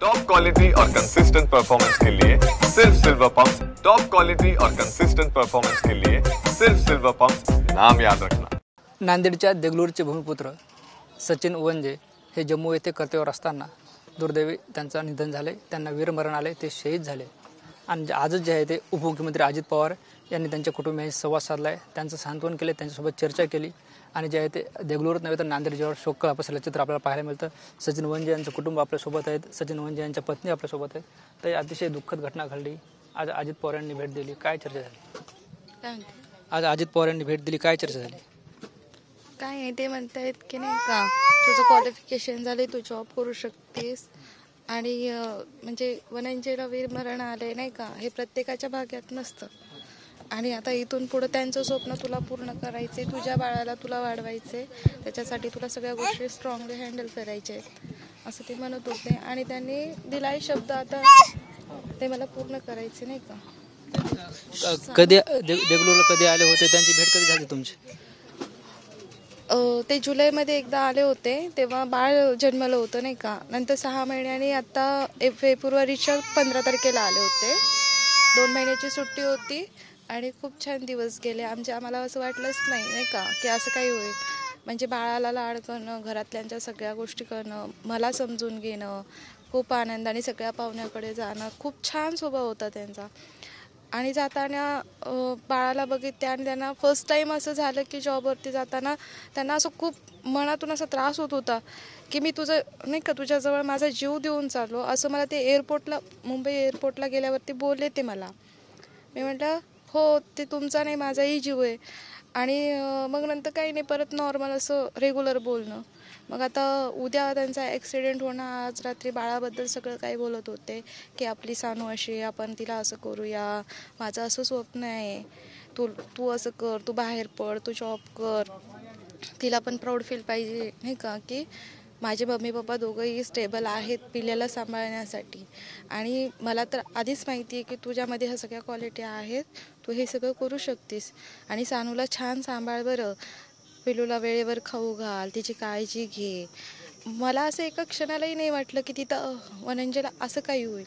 Top quality और consistent performance के लिए सिर्फ सिल्वर पंप्स। टॉप क्वालिटी और कंसिस्टेंट परफॉर्मेंस के लिए सिर्फ सिल्वर पंप्स, नाम याद रखना। नांदेडच्या देगलूरचे भूमिपुत्र सचिन उवंजे हे जम्मू येथे कर्तव्यावर असताना दुर्दैवी त्यांचं निधन झाले। त्यांना वीरमरण आले, ते शहीद झाले। आणि आजच जे आहे ते उपमुख्यमंत्री अजित पवार यांनी त्यांच्या कुटुंबियांशी संवाद साधलाय, त्यांचं सांत्वन केले, त्यांच्यासोबत चर्चा केली आणि जे आहे ते देगलूरच नव्हे तर नांदेड जिल्ह्यावर शोक पसरलेलं चित्र आपल्याला पाहायला मिळतं। सचिन उवंजे यांचं कुटुंब आपल्यासोबत आहेत, सचिन उवंजे यांच्या पत्नी आपल्यासोबत आहेत। तर अतिशय दुःखद घटना घडली। आज अजित पवार यांनी भेट दिली, काय चर्चा झाली? आज अजित पवार यांनी भेट दिली, काय चर्चा झाली? काय नाही, ते म्हणतायत की नाही का तुझं क्वालिफिकेशन झाले, तू जॉब करू शकतेस आणि म्हणजे वनंजेला वीरमरण आले नाही का, हे प्रत्येकाच्या भाग्यात नसतं। आणि आता इथून पुढे त्यांचं स्वप्न तुला पूर्ण करायचे, तुझ्या बाळाला तुला वाढवायचे, त्याच्यासाठी तुला सगळ्या गोष्टी स्ट्रॉंगली हँडल करायचे असं ते म्हणत होते। आणि त्यांनी दिलाय शब्द, आता ते मला पूर्ण करायचे नाही का। कधी देगलूरला कधी आले होते, त्यांची भेट कधी झाली तुमची? ते जुलैमध्ये एकदा आले होते, तेव्हा बाळ जन्मलं होतं नाही का। नंतर 6 महिन्यांनी आता फेब्रुवारीच्या 15 तारखेला आले होते। 2 महिन्याची सुट्टी होती आणि खूप छान दिवस गेले आमचे। आम्हाला असं वाटलंच नाही का की असं काही होईल। म्हणजे बाळाला लाड करणं, घरातल्यांच्या सगळ्या गोष्टी करणं, मला समजून घेणं, खूप आनंदाने सगळ्या पाहुण्याकडे जाणं, खूप छान स्वभाव होता त्यांचा। आणि जाताना बाळाला बघितले आणि त्यांना फर्स्ट टाईम असं झालं की जॉबवरती जाताना त्यांना असं खूप मनातून असा त्रास होत होता की मी तुझं नाही का तुझ्याजवळ माझा जीव देऊन चाललो, असं मला ते एअरपोर्टला, मुंबई एअरपोर्टला गेल्यावरती बोलले ते मला। मी म्हटलं हो, ते तुमचा नाही माझाही जीव आहे। आणि मग नंतर काही नाही, परत नॉर्मल असं रेग्युलर बोलणं। मग आता उद्या त्यांचा ॲक्सिडेंट होणं, आज रात्री बाळाबद्दल सगळं काही बोलत होते की आपली सानू अशी, आपण तिला असं करूया, माझं असं स्वप्न आहे, तू असं कर, तू बाहेर पड, तू जॉब कर, तिला पण प्राऊड फील पाहिजे नाही का की माझे मम्मी पप्पा दोघंही स्टेबल आहेत पिल्ल्याला सांभाळण्यासाठी। आणि मला तर आधीच माहिती आहे की तुझ्यामध्ये ह्या सगळ्या क्वालिटी आहेत, तू हे सगळं करू शकतेस। आणि सानूला छान सांभाळ बरं, पिलूला वेळेवर खाऊ घाल, तिची काळजी घे। मला असं एका क्षणालाही नाही वाटलं की तिथं वनंजेला असं काही होईल।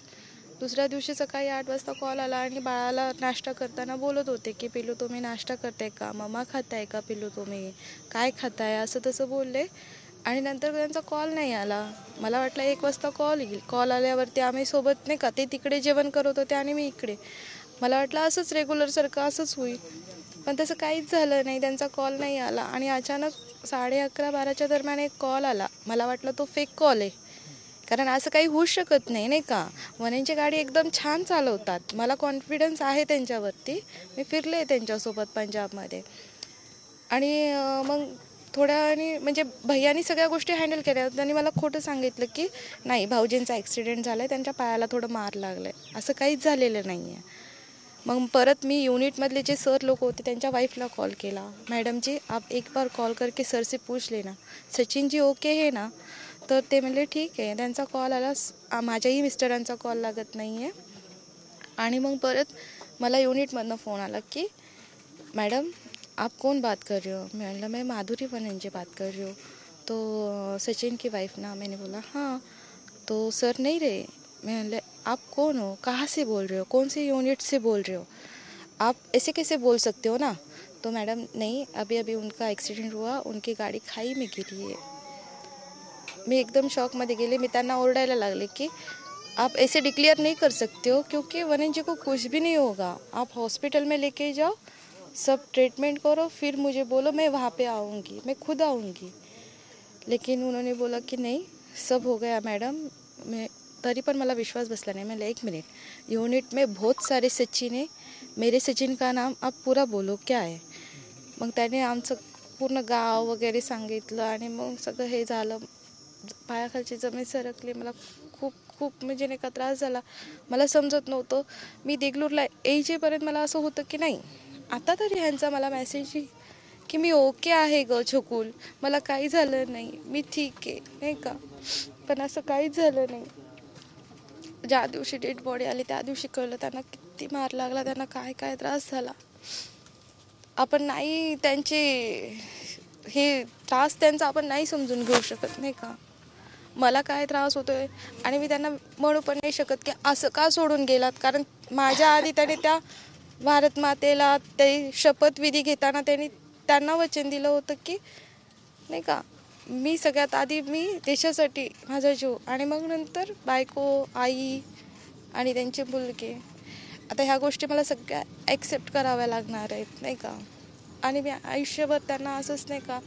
दुसऱ्या दिवशी सकाळी 8 वाजता कॉल आला आणि बाळाला नाश्ता करताना बोलत होते की पिलू तुम्ही नाश्ता करताय का, मम्मा खाताय का, पिलू तुम्ही काय खाताय, असं तसं बोलले। आणि नंतर त्यांचा कॉल नाही आला। मला वाटलं 1 वाजता कॉल येईल। कॉल आल्यावरती आम्ही सोबत नाही का, ते तिकडे जेवण करत होते आणि मी इकडे, मला वाटलं असंच रेग्युलरसारखं असंच होईल, पण तसं काहीच झालं नाही। त्यांचा कॉल नाही आला आणि अचानक 11:30-12च्या दरम्यान एक कॉल आला। मला वाटलं तो फेक कॉल आहे, कारण असं काही होऊ शकत नाही नाही का। वनंजे गाडी एकदम छान चालवतात, मला कॉन्फिडन्स आहे त्यांच्यावरती, मी फिरले त्यांच्यासोबत पंजाबमध्ये। आणि मग थोड्या वेळाने म्हणजे भैयानी सगळ्या गोष्टी हँडल केल्या। त्यांनी मला खोटं सांगितलं की नाही, भाऊजींचा ॲक्सिडेंट झाला आहे, त्यांच्या पायाला थोडं मार लागलं आहे, असं काहीच झालेलं नाही आहे। मग परत मी युनिटमधले जे सर लोक होते त्यांच्या वाईफला कॉल केला, मॅडम जी आप एक बार कॉल करके सर से पूछ लेना सचिन जी ओके है ना। तर ते म्हणले ठीक आहे। त्यांचा कॉल आला, माझ्याही मिस्टरांचा कॉल लागत नाही आहे। आणि मग परत मला युनिटमधनं फोन आला कि मैडम आप कौन बात कर रहे हो? मैं मैं माधुरी वनंजे बात कर रही हूँ। तो सचिन की वाइफ ना। मैंने बोला हाँ। तो सर नहीं रहे। मैं आप कौन हो, कहाँ से बोल रहे हो, कौन से यूनिट से बोल रहे हो, आप ऐसे कैसे बोल सकते हो ना। तो मैडम नहीं, अभी अभी उनका एक्सीडेंट हुआ, उनकी गाड़ी खाई में गिरी है। मी एकदम शॉकमध्ये गेले। मी त्यांना ओरडायला लागले की आप ऐसे डिक्लेयर नहीं कर सकते हो, क्योंकि वनंजे को कुछ भी नहीं होगा। आप हॉस्पिटल में लेके जाओ, सब ट्रीटमेंट करो, फिर मुझे बोलो, मैं वहाँ पे आऊँगी, मैं खुद आऊँगी। लेकिन उन्होंने बोला कि नहीं, सब हो गया मैडम। मैं तरी पण मला विश्वास बसला नाही। मैं 1 मिनट, यूनिट में बहुत सारे सचिन है, मेरे सचिन का नाम आप पूरा बोलो क्या है। मग त्याने आमचं पूर्ण गाव वगैरे सांगितलं आणि मग सगळं हे झालं। पायाखालची जमीन सरकली, मला खूप खूप म्हणजे नाही का त्रास झाला। मला समजत नव्हतं। मी देगलूरला येईपर्यंत मला असं होतं की नाही, आता तरी ह्यांचा मला मेसेज येईल की मी ओके आहे ग छकुल, मला काही झालं नाही, मी ठीक आहे नाही का। पण असं काहीच झालं नाही। ज्या दिवशी डेड बॉडी आली त्या दिवशी कळलं त्यांना किती मार लागला, त्यांना काय काय त्रास झाला। आपण नाही त्यांचे हे त्रास त्यांचा आपण नाही समजून घेऊ शकत नाही का। मला काय त्रास होतोय आणि मी त्यांना म्हणू पण नाही शकत की असं का सोडून गेलात, कारण माझ्या आधी त्याने त्या भारत मातेला ते शपथविधी घेताना त्यांना वचन दिलं होतं की नाही का, मी सगळ्यात आधी मी देशासाठी माझा जीव, आणि मग नंतर बायको, आई आणि त्यांचे मुलगे. आता ह्या गोष्टी मला सगळ्या ॲक्सेप्ट कराव्या लागणार आहेत नाही का, आणि मी आयुष्यभर त्यांना असंच नाही का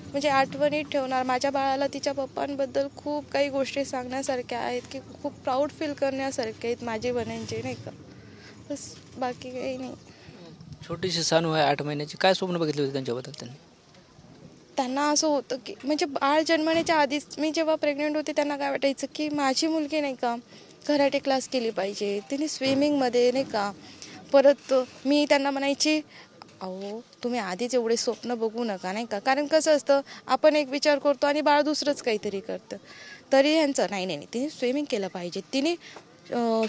म्हणजे आठवणीत ठेवणार. माझ्या बाळाला तिच्या पप्पांबद्दल खूप काही गोष्टी सांगण्यासारख्या आहेत की खूप प्राऊड फील करण्यासारखे आहेत माझे बनांचे नाही का, बस बाकी काही नाही. छोटीशी सानू आहे 8 महिन्याची, काय स्वप्न बघितले होते त्यांच्याबद्दल त्यांना असं होतं की म्हणजे बाळ जन्मण्याच्या आधीच मी जेव्हा प्रेग्नेंट होते त्यांना काय वाटायचं की माझी मुलगी नाही का कराटे क्लास केली पाहिजे, तिने स्विमिंगमध्ये नाही का. परत मी त्यांना म्हणायची अहो तुम्ही आधीच एवढे स्वप्न बघू नका नाही का, कारण कसं असतं आपण एक विचार करतो आणि बाळ दुसरंच काहीतरी करतं. तरी ह्यांचं नाही नाही तिने स्विमिंग केलं पाहिजे, तिने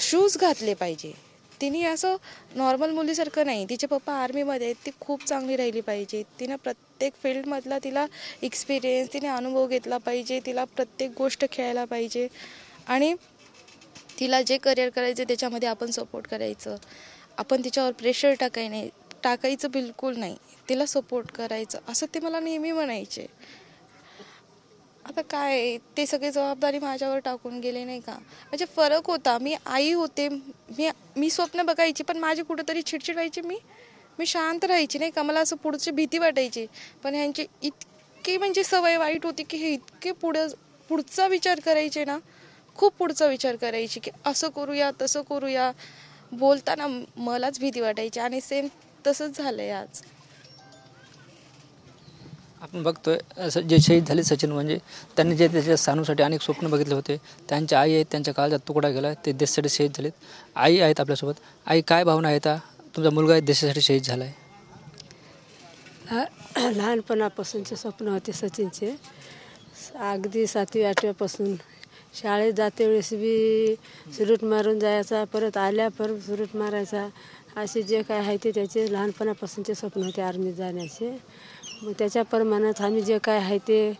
शूज घातले पाहिजे, तिने असं नॉर्मल मुलीसारखं नाही, तिचे पप्पा आर्मीमध्ये आहेत, ती खूप चांगली राहिली पाहिजे, तिनं प्रत्येक फील्डमधला तिला एक्सपिरियन्स, तिने अनुभव घेतला पाहिजे, तिला प्रत्येक गोष्ट खेळायला पाहिजे आणि तिला जे करिअर करायचं त्याच्यामध्ये आपण सपोर्ट करायचं. आपण तिच्यावर प्रेशर टाकायचं बिलकुल नाही, तिला सपोर्ट करायचं असं ते मला नेहमी म्हणायचे. आता काय ते सगळी जबाबदारी माझ्यावर टाकून गेले नाही का. म्हणजे फरक होता, मी आई होते, मी स्वप्न बघायची पण माझी कुठेतरी चिडचिड व्हायची, मी शांत राहायची नाही का, मला असं पुढची भीती वाटायची. पण ह्यांची इतकी म्हणजे सवय वाईट होती की हे इतके पुढचा विचार करायचे ना, खूप पुढचा विचार करायची की असं करूया तसं करूया, बोलताना मलाच भीती वाटायची आणि सेम तसंच झालंय आज. आपण बघतोय असं जे शहीद झाले सचिन म्हणजे त्यांनी जे त्याच्या सानूसाठी अनेक स्वप्न बघितले होते, त्यांच्या आई आहेत, त्यांच्या काळजात तुकडा गेला, ते देशासाठी शहीद झालेत. आई आहेत आपल्यासोबत. आई काय भावना आहेत, तुमचा मुलगा आहे देशासाठी शहीद झाला आहे? लहानपणापासूनचे स्वप्न होते सचिनचे, अगदी 7वी-8वीपासून शाळेत जाते वेळेस बी सुरूट मारून जायचा, परत आल्या परत सुरूट मारायचा, असे जे काय आहे ते त्याचे लहानपणापासूनचे स्वप्न होते आर्मीत जाण्याचे. मग त्याच्या प्रमाणात आम्ही जे काय आहे ते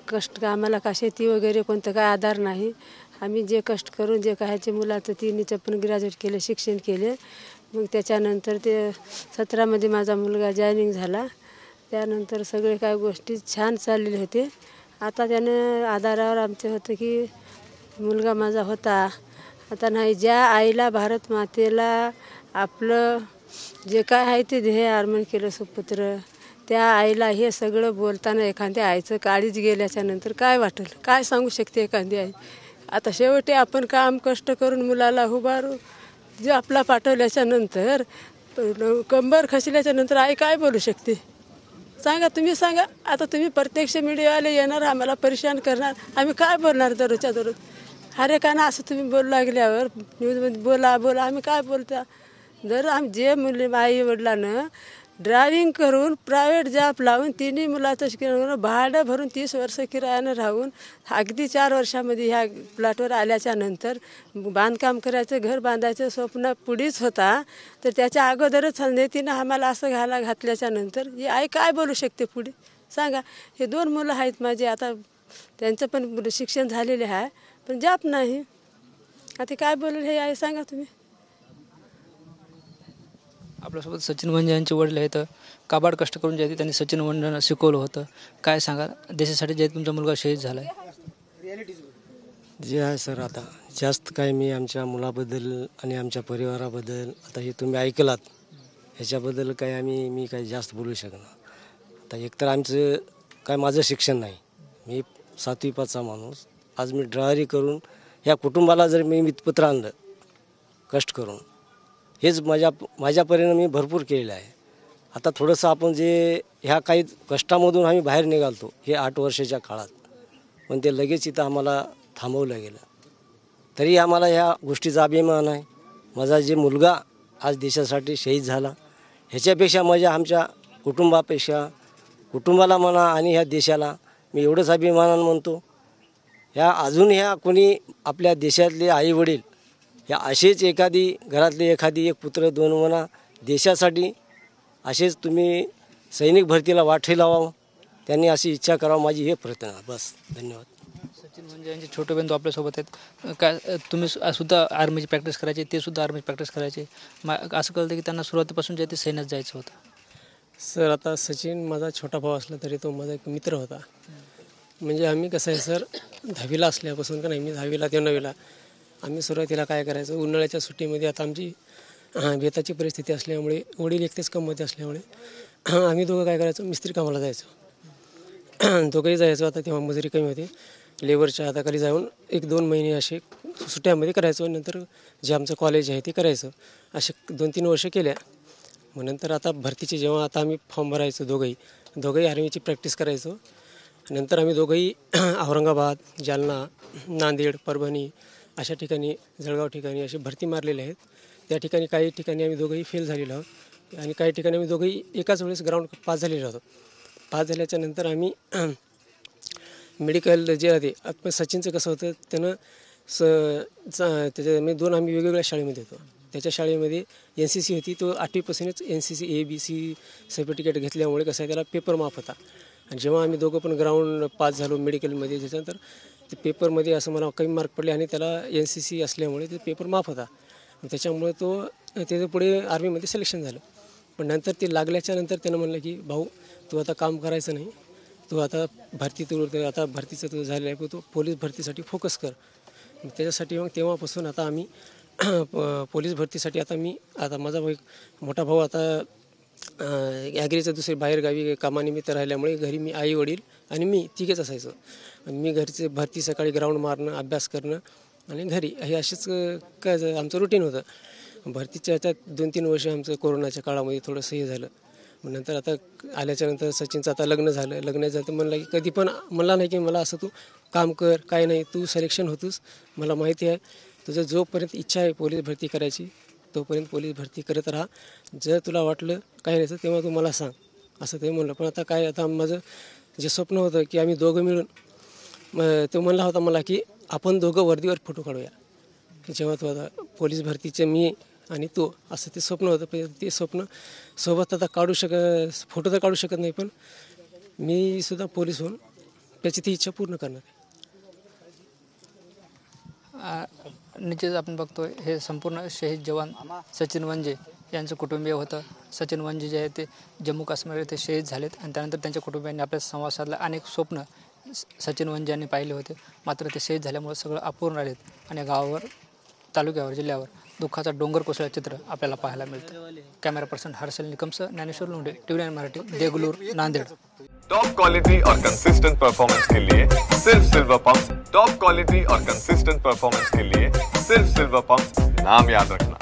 कष्ट, आम्हाला का शेती वगैरे कोणतं काय आधार नाही, आम्ही जे कष्ट करून जे काय आहे मुलाचं 3वीचं पण ग्रॅज्युएट केलं, शिक्षण केले. मग त्याच्यानंतर ते 17मध्ये माझा मुलगा जॉईनिंग झाला, त्यानंतर सगळे काय गोष्टी छान चाललेले होते. आता त्यानं आधारावर आमचं होतं की मुलगा माझा होता, आता नाही. ज्या आईला भारत मातेला आपलं जे काय आहे ते ध्येय अर्पण केलं सुपुत्र, त्या आईला हे सगळं बोलताना एखाद्या आईचं काळीच गेल्याच्या नंतर काय वाटेल, काय सांगू शकते एखादी आई. आता शेवटी आपण काम कष्ट करून मुलाला उभारू, जे आपला पाठवल्याच्या नंतर कंबर खचल्याच्या नंतर आई काय बोलू शकते सांगा, तुम्ही सांगा. आता तुम्ही प्रत्यक्ष मीडियावाले येणार, आम्हाला परेशान करणार, आम्ही काय बोलणार दररोजच्या दररोज. अरे का ना असं तुम्ही बोलू लागल्यावर न्यूजमध्ये बोला आम्ही काय बोलता. जर जे मुली आई वडिलांनं ड्रायव्हिंग करून प्रायव्हेट जॉब लावून 3 मुलाचं शिक्षण भाडं भरून 30 वर्ष किरायानं राहून अगदी 4 वर्षामध्ये ह्या प्लॉटवर आल्याच्या नंतर बांधकाम करायचं, घर बांधायचं स्वप्न पुढेच होता, तर त्याच्या अगोदरच तिनं आम्हाला असं घातल्याच्या नंतर ही आई काय बोलू शकते पुढे सांगा. हे 2 मुलं आहेत माझे, आता त्यांचं पण शिक्षण झालेले आहे पण जॉब नाही, आता काय बोलू हे आई सांगा तुम्ही. आपल्यासोबत सचिन वंजे यांचे वडील आहेत, काबाड कष्ट करून जे त्यांनी सचिन वंजेंना शिकवलं होतं. काय सांगा देशासाठी जे तुमचा मुलगा शहीद झाला आहे? जे आहे सर, आता जास्त काय मी आमच्या मुलाबद्दल आणि आमच्या परिवाराबद्दल आता हे तुम्ही ऐकलात, ह्याच्याबद्दल काय मी काही जास्त बोलू शकणार. आता एकतर आमचं काय माझं शिक्षण नाही, मी 7वी पासचा माणूस, आज मी ड्रायव्हरी करून ह्या कुटुंबाला जर मी मितपत्र आणलं कष्ट करून, हेच माझ्यापर्यंत मी भरपूर केलेलं आहे. आता थोडंसं आपण जे ह्या काही कष्टामधून आम्ही बाहेर निघालतो हे 8 वर्षाच्या काळात, पण ते लगेच इथं आम्हाला थांबवलं गेलं. तरी आम्हाला ह्या गोष्टीचा अभिमान आहे. माझा जे मुलगा आज देशासाठी शहीद झाला, ह्याच्यापेक्षा आमच्या कुटुंबाला म्हणा आणि ह्या देशाला मी एवढंच अभिमानानं म्हणतो. अजून कोणी आपल्या देशातले आईवडील ह्या असेच घरातले एक पुत्र 2 म्हणा देशासाठी असेच तुम्ही सैनिक भरतीला वाटे लावावं, त्यांनी अशी इच्छा करावं, माझी हे प्रार्थना. बस, धन्यवाद. सचिन वंजे यांचे छोटे बंधू आपल्यासोबत आहेत. काय तुम्ही सुद्धा आर्मीची प्रॅक्टिस करायची, ते सुद्धा आर्मीची प्रॅक्टिस करायचे. असं कळतं की त्यांना सुरुवातीपासून जे ते सैन्यात जायचं होतं. सर आता सचिन माझा छोटा भाऊ असला तरी तो माझा एक मित्र होता. म्हणजे आम्ही कसं आहे सर, 10वीला असल्यापासून का नाही, मी 10वीला ते 9वीला आम्ही सुरुवातीला काय करायचं, उन्हाळ्याच्या सुट्टीमध्ये आता आमची बेताची परिस्थिती असल्यामुळे वडील एकटेच कमवते असल्यामुळे आम्ही दोघं काय करायचो, मिस्त्री कामाला जायचो. दोघंही जायचो. आता तेव्हा मजुरी कमी होती, लेबरच्या हाताखाली जाऊन 1-2 महिने असे सुट्ट्यामध्ये करायचो. नंतर जे आमचं कॉलेज आहे ते करायचं. असे 2-3 वर्ष केल्या. मग नंतर आता भरतीचे जेव्हा आता आम्ही फॉर्म भरायचो, दोघंही आर्मीची प्रॅक्टिस करायचो. नंतर आम्ही दोघंही औरंगाबाद, जालना, नांदेड, परभणी अशा ठिकाणी, जळगाव ठिकाणी अशी भरती मारलेले आहेत. त्या ठिकाणी काही ठिकाणी आम्ही दोघंही फेल झालेलो आहोत आणि काही ठिकाणी आम्ही दोघंही एकाच वेळेस ग्राउंड पास झालेलो आहोत. पास झाल्याच्या नंतर आम्ही मेडिकल जे आहे ते सचिनचं कसं होतं, त्यानं त्याच्या 2 आम्ही वेगवेगळ्या शाळेमध्ये होतो. त्याच्या शाळेमध्ये NCC होती. तो 8वीपासूनच NCC ABC सर्टिफिकेट घेतल्यामुळे कसं आहे, त्याला पेपर माफ होता. आणि जेव्हा आम्ही दोघं पण ग्राउंड पास झालो मेडिकलमध्ये, त्याच्यानंतर ते पेपरमध्ये असं मला कमी मार्क पडले आणि त्याला NCC असल्यामुळे ते पेपर माफ होता. त्याच्यामुळे त्याचं पुढे आर्मीमध्ये सिलेक्शन झालं. पण नंतर ते लागल्याच्या नंतर त्यानं म्हणलं की भाऊ तू आता काम करायचं नाही, तू आता आता भरतीचं तू झालेलं आहे, तू पोलीस भरतीसाठी फोकस कर. त्याच्यासाठी मग तेव्हापासून आता आम्ही पोलीस भरतीसाठी आता माझा मोठा भाऊ आता ॲग्रीचं दुसरे बाहेरगावी कामानिमित्त राहिल्यामुळे घरी मी, आई वडील आणि मी तिघेच असायचो. मी घरचे भरती सकाळी ग्राउंड मारणं, अभ्यास करणं आणि घरी हे असेच काय आमचं रुटीन होतं. भरतीच्या ह्याच्यात 2-3 वर्ष आमचं कोरोनाच्या काळामध्ये थोडंसं हे झालं. मग नंतर आता आल्याच्यानंतर सचिनचं आता लग्न झालं तर म्हणलं की कधी पण म्हणला नाही की मला असं तू काम कर, काय नाही, तू सिलेक्शन होतोस, मला माहिती आहे तुझं जोपर्यंत इच्छा आहे पोलीस भरती करायची तोपर्यंत पोलीस भरती करत राहा. जर तुला वाटलं काय नाही तेव्हा तू मला सांग, असं ते म्हणलं. पण आता माझं जे स्वप्न होतं की आम्ही दोघं मिळून, तो म्हणला होता मला की आपण दोघं वर्दीवर फोटो काढूया. जेव्हा तो आता पोलीस भरतीचे मी आणि तो असं ते स्वप्न होतं. पण ते स्वप्न सोबत आता फोटो तर काढू शकत नाही, पण मी सुद्धा पोलीस होऊन त्याची ती इच्छा पूर्ण करणार आहे. निश्चित आपण बघतोय हे संपूर्ण शहीद जवान सचिन वंजे यांचं कुटुंबीय होतं. सचिन वंजे जे आहे ते जम्मू काश्मीर येथे शहीद झालेत आणि त्यानंतर त्यांच्या कुटुंबियांनी आपल्या संवाद साधला. अनेक स्वप्न सचिन वंजे यांनी पाहिले होते, मात्र ते शहीद झाल्यामुळे सगळं अपूर्ण राहिलेत आणि गावावर, तालुक्यावर, जिल्ह्यावर दुःखाचा डोंगर कोसळलेलं चित्र आपल्याला पाहायला मिळतं. कॅमेरा पर्सन हर्षल निकमसह Dnyaneshwar Londhe, TV9 Marathi, Degloor, Nanded. Top quality और कंसिस्टेंट परफॉर्मेंस के लिए सिर्फ सिल्वर पंप्स. टॉप क्वालिटी और कंसिस्टेंट परफॉर्मेंस के लिए सिर्फ सिल्वर पंप्स, नाम याद रखना.